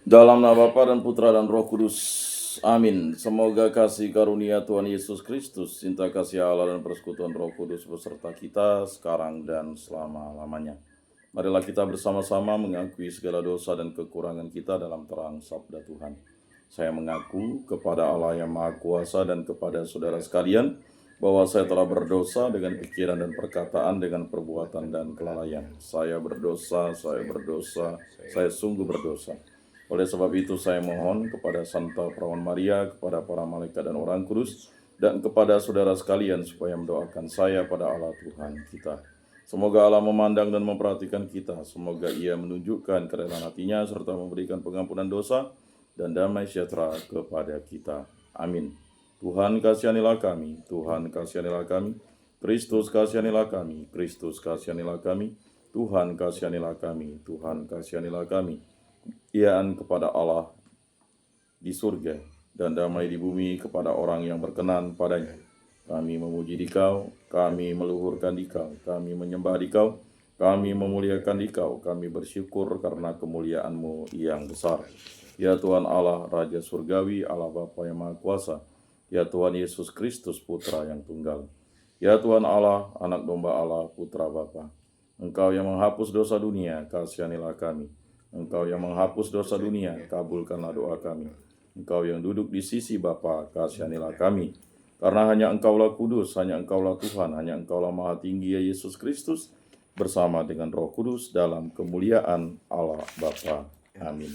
Dalam nama Bapa dan Putra dan Roh Kudus. Amin. Semoga kasih karunia Tuhan Yesus Kristus, cinta kasih Allah dan persekutuan Roh Kudus beserta kita sekarang dan selama-lamanya. Marilah kita bersama-sama mengakui segala dosa dan kekurangan kita dalam terang sabda Tuhan. Saya mengaku kepada Allah yang Maha Kuasa dan kepada saudara sekalian bahwa saya telah berdosa dengan pikiran dan perkataan, dengan perbuatan dan kelalaian. Saya berdosa, saya sungguh berdosa. Oleh sebab itu saya mohon kepada Santa Perawan Maria, kepada para malaikat dan orang kudus, dan kepada saudara sekalian supaya mendoakan saya pada Allah Tuhan kita. Semoga Allah memandang dan memperhatikan kita. Semoga Ia menunjukkan kerelaan hatinya serta memberikan pengampunan dosa dan damai sejahtera kepada kita. Amin. Tuhan kasihanilah kami, Tuhan kasihanilah kami, Kristus kasihanilah kami, Kristus kasihanilah kami, Tuhan kasihanilah kami, Tuhan kasihanilah kami. Kemuliaan kepada Allah di surga dan damai di bumi kepada orang yang berkenan padanya. Kami memuji Dikau, kami meluhurkan Dikau, kami menyembah Dikau, kami memuliakan Dikau, kami bersyukur karena kemuliaan-Mu yang besar. Ya Tuhan Allah, Raja Surgawi, Allah Bapa yang Maha Kuasa, ya Tuhan Yesus Kristus, Putra yang Tunggal. Ya Tuhan Allah, Anak Domba Allah, Putra Bapa. Engkau yang menghapus dosa dunia, kasihanilah kami. Engkau yang menghapus dosa dunia, kabulkanlah doa kami. Engkau yang duduk di sisi Bapa, kasihanilah kami. Karena hanya Engkaulah kudus, hanya Engkaulah Tuhan, hanya Engkaulah Maha Tinggi ya Yesus Kristus, bersama dengan Roh Kudus dalam kemuliaan Allah Bapa. Amin.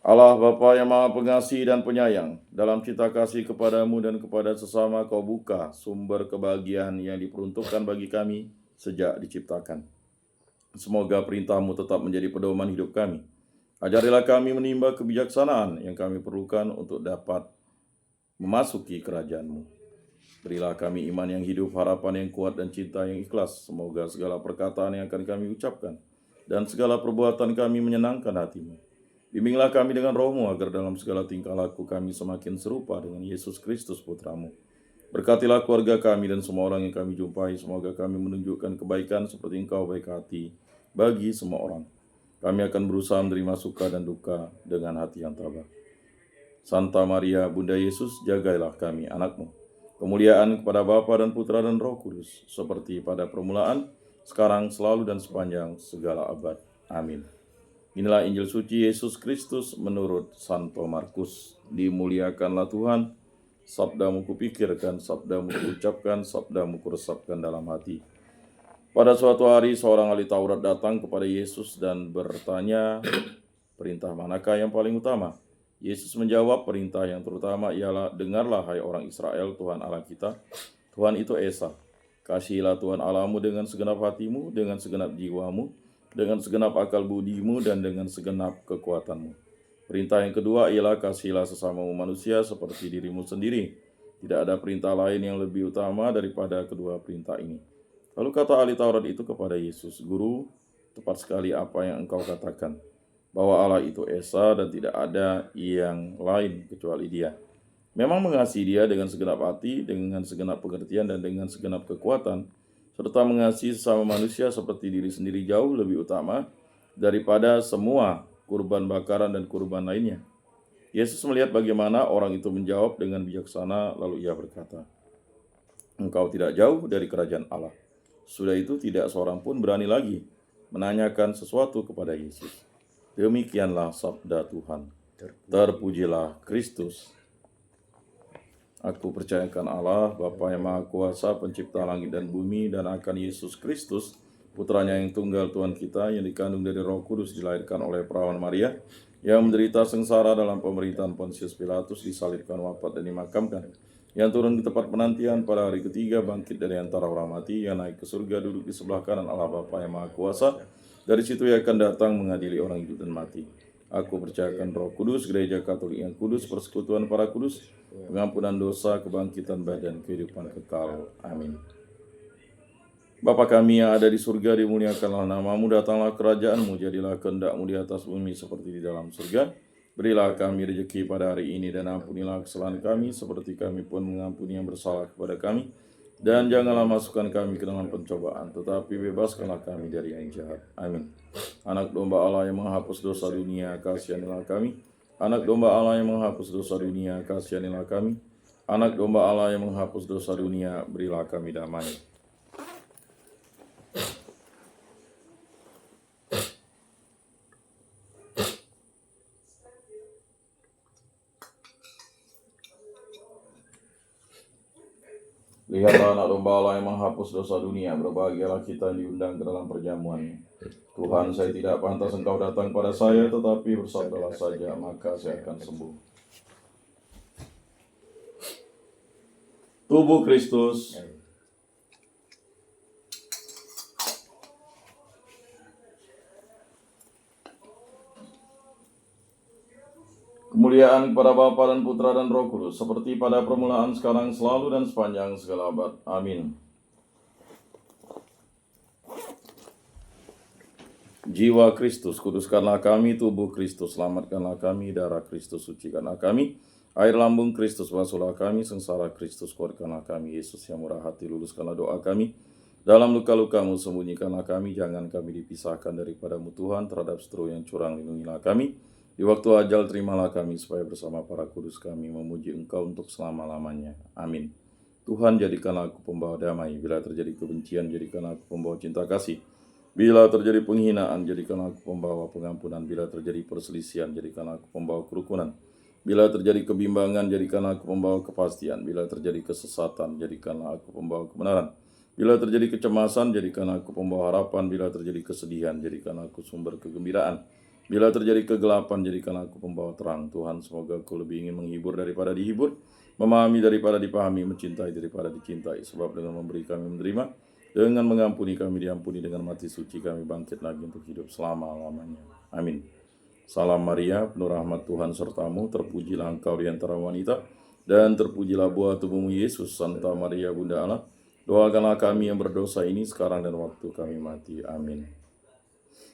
Allah Bapa yang Maha Pengasih dan Penyayang, dalam cinta kasih kepadamu dan kepada sesama Kau buka sumber kebahagiaan yang diperuntukkan bagi kami sejak diciptakan. Semoga perintah-Mu tetap menjadi pedoman hidup kami. Ajarilah kami menimba kebijaksanaan yang kami perlukan untuk dapat memasuki kerajaan-Mu. Berilah kami iman yang hidup, harapan yang kuat, dan cinta yang ikhlas. Semoga segala perkataan yang akan kami ucapkan dan segala perbuatan kami menyenangkan hati-Mu. Bimbinglah kami dengan Roh-Mu agar dalam segala tingkah laku kami semakin serupa dengan Yesus Kristus Putra-Mu. Berkatilah keluarga kami dan semua orang yang kami jumpai. Semoga kami menunjukkan kebaikan seperti Engkau baik hati bagi semua orang. Kami akan berusaha menerima suka dan duka dengan hati yang tabah. Santa Maria, Bunda Yesus, jagailah kami, anak-Mu. Kemuliaan kepada Bapa dan Putra dan Roh Kudus, seperti pada permulaan, sekarang, selalu, dan sepanjang segala abad. Amin. Inilah Injil suci Yesus Kristus menurut Santo Markus. Dimuliakanlah Tuhan. Sabda-Mu kupikirkan, Sabda-Mu kuucapkan, Sabda-Mu kuresapkan dalam hati. Pada suatu hari seorang ahli Taurat datang kepada Yesus dan bertanya, perintah manakah yang paling utama? Yesus menjawab, perintah yang terutama ialah, dengarlah hai orang Israel, Tuhan Allah kita, Tuhan itu Esa. Kasihilah Tuhan Allahmu dengan segenap hatimu, dengan segenap jiwamu, dengan segenap akal budimu, dan dengan segenap kekuatanmu. Perintah yang kedua ialah, kasihilah sesamamu manusia seperti dirimu sendiri. Tidak ada perintah lain yang lebih utama daripada kedua perintah ini. Lalu kata ahli Taurat itu kepada Yesus, Guru, tepat sekali apa yang engkau katakan, bahwa Allah itu Esa dan tidak ada yang lain kecuali Dia. Memang mengasihi Dia dengan segenap hati, dengan segenap pengertian, dan dengan segenap kekuatan, serta mengasihi sesama manusia seperti diri sendiri jauh lebih utama daripada semua kurban bakaran dan kurban lainnya. Yesus melihat bagaimana orang itu menjawab dengan bijaksana, lalu Ia berkata, engkau tidak jauh dari kerajaan Allah. Sudah itu tidak seorang pun berani lagi menanyakan sesuatu kepada Yesus. Demikianlah sabda Tuhan. Terpujilah Kristus. Aku percayakan Allah, Bapa yang Maha Kuasa, pencipta langit dan bumi, dan akan Yesus Kristus, Putranya yang tunggal Tuhan kita, yang dikandung dari Roh Kudus, dilahirkan oleh perawan Maria, yang menderita sengsara dalam pemerintahan Pontius Pilatus, disalibkan, wafat, dan dimakamkan, yang turun di tempat penantian pada hari ketiga, bangkit dari antara orang mati, yang naik ke surga, duduk di sebelah kanan Allah Bapa yang Maha Kuasa. Dari situ Ia akan datang mengadili orang hidup dan mati. Aku percayakan Roh Kudus, Gereja Katolik yang kudus, persekutuan para kudus, pengampunan dosa, kebangkitan badan, kehidupan kekal. Amin. Bapa kami yang ada di surga, dimuliakanlah nama-Mu, datanglah kerajaan-Mu, jadilah kehendak-Mu di atas bumi seperti di dalam surga. Berilah kami rezeki pada hari ini, dan ampunilah kesalahan kami, seperti kami pun mengampuni yang bersalah kepada kami. Dan janganlah masukkan kami ke dalam pencobaan, tetapi bebaskanlah kami dari yang jahat. Amin. Anak domba Allah yang menghapus dosa dunia, kasihanilah kami. Anak domba Allah yang menghapus dosa dunia, kasihanilah kami. Anak domba Allah yang menghapus dosa dunia, berilah kami damai. Lihatlah anak domba Allah yang menghapus dosa dunia, berbahagialah kita yang diundang ke dalam perjamuan-Nya. Tuhan, saya tidak pantas Engkau datang pada saya, tetapi bersabdalah saja, maka saya akan sembuh. Tubuh Kristus. Kemuliaan kepada Bapa dan Putra dan Roh Kudus, seperti pada permulaan, sekarang, selalu, dan sepanjang segala abad. Amin. Jiwa Kristus, kuduskanlah kami. Tubuh Kristus, selamatkanlah kami. Darah Kristus, sucikanlah kami. Air lambung Kristus, basuhlah kami. Sengsara Kristus, kuatkanlah kami. Yesus yang murah hati, luluskanlah doa kami. Dalam luka-lukamu, sembunyikanlah kami. Jangan kami dipisahkan daripadamu Tuhan. Terhadap seteru yang curang, lindungilah kami. Di waktu ajal, terimalah kami, supaya bersama para kudus kami memuji Engkau untuk selama-lamanya. Amin. Tuhan, jadikanlah aku pembawa damai. Bila terjadi kebencian, jadikanlah aku pembawa cinta kasih. Bila terjadi penghinaan, jadikanlah aku pembawa pengampunan. Bila terjadi perselisihan, jadikanlah aku pembawa kerukunan. Bila terjadi kebimbangan, jadikanlah aku pembawa kepastian. Bila terjadi kesesatan, jadikanlah aku pembawa kebenaran. Bila terjadi kecemasan, jadikanlah aku pembawa harapan. Bila terjadi kesedihan, jadikanlah aku sumber kegembiraan. Bila terjadi kegelapan, jadikanlah aku pembawa terang. Tuhan, semoga aku lebih ingin menghibur daripada dihibur, memahami daripada dipahami, mencintai daripada dicintai. Sebab dengan memberi kami menerima, dengan mengampuni kami diampuni, dengan mati suci kami bangkit lagi untuk hidup selama-lamanya. Amin. Salam Maria, penuh rahmat Tuhan sertamu, terpujilah engkau di antara wanita, dan terpujilah buah tubuhmu Yesus. Santa Maria Bunda Allah, doakanlah kami yang berdosa ini sekarang dan waktu kami mati. Amin.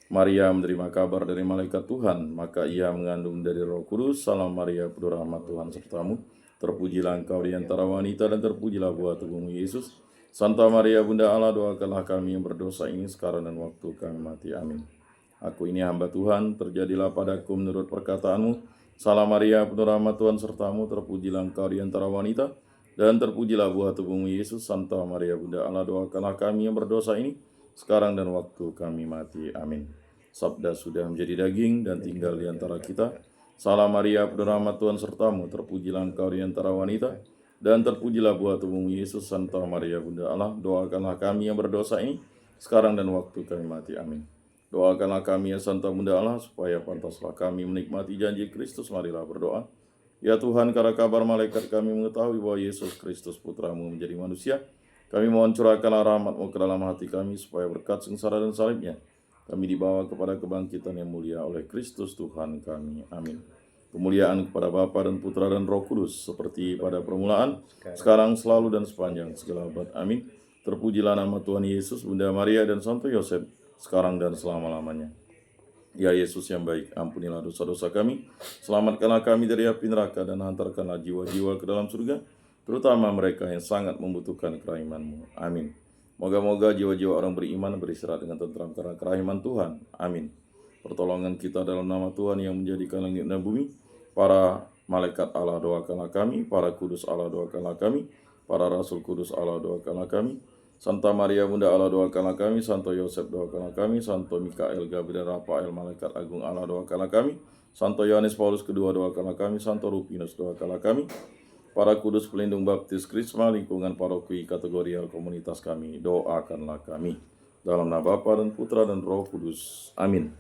Maria menerima kabar dari malaikat Tuhan, maka ia mengandung dari Roh Kudus. Salam Maria, penuh rahmat Tuhan sertamu, terpujilah engkau di antara wanita, dan terpujilah buah tubuhmu Yesus. Santa Maria Bunda Allah, doakanlah kami yang berdosa ini sekarang dan waktu kami mati. Amin. Aku ini hamba Tuhan, terjadilah padaku menurut perkataanmu. Salam Maria, penuh rahmat Tuhan sertamu, terpujilah engkau di antara wanita, dan terpujilah buah tubuhmu Yesus. Santa Maria Bunda Allah, doakanlah kami yang berdosa ini sekarang dan waktu kami mati. Amin. Sabda sudah menjadi daging dan tinggal di antara kita. Salam Maria, penuh rahmat Tuhan sertamu, terpujilah engkau di antara wanita, dan terpujilah buah tubuhmu Yesus. Santa Maria Bunda Allah, doakanlah kami yang berdosa ini sekarang dan waktu kami mati. Amin. Doakanlah kami ya Santa Bunda Allah, supaya pantaslah kami menikmati janji Kristus. Marilah berdoa. Ya Tuhan, karena kabar malaikat kami mengetahui bahwa Yesus Kristus Putramu menjadi manusia, kami mohon curahkanlah rahmat-Mu ke dalam hati kami, supaya berkat sengsara dan salibnya, kami dibawa kepada kebangkitan yang mulia oleh Kristus Tuhan kami. Amin. Kemuliaan kepada Bapa dan Putra dan Roh Kudus, seperti pada permulaan, sekarang, selalu, dan sepanjang segala abad. Amin. Terpujilah nama Tuhan Yesus, Bunda Maria, dan Santo Yosef, sekarang dan selama-lamanya. Ya Yesus yang baik, ampunilah dosa-dosa kami, selamatkanlah kami dari api neraka, dan hantarkanlah jiwa-jiwa ke dalam surga, terutama mereka yang sangat membutuhkan kerahiman-Mu. Amin. Moga-moga jiwa-jiwa orang beriman beristirahat dengan tentram karena kerahiman Tuhan. Amin. Pertolongan kita dalam nama Tuhan yang menjadikan langit dan bumi. Para malaikat Allah, doakanlah kami. Para kudus Allah, doakanlah kami. Para rasul kudus Allah, doakanlah kami. Santa Maria Bunda Allah, doakanlah kami. Santo Yosef, doakanlah kami. Santo Mikael, Gabriel, Rafael, malaikat agung Allah, doakanlah kami. Santo Yohanes Paulus II, doakanlah kami. Santo Rufinus, doakanlah kami. Para kudus pelindung baptis Krisma, lingkungan paroki kategorial komunitas kami, doakanlah kami. Dalam nama Bapa dan Putra dan Roh Kudus. Amin.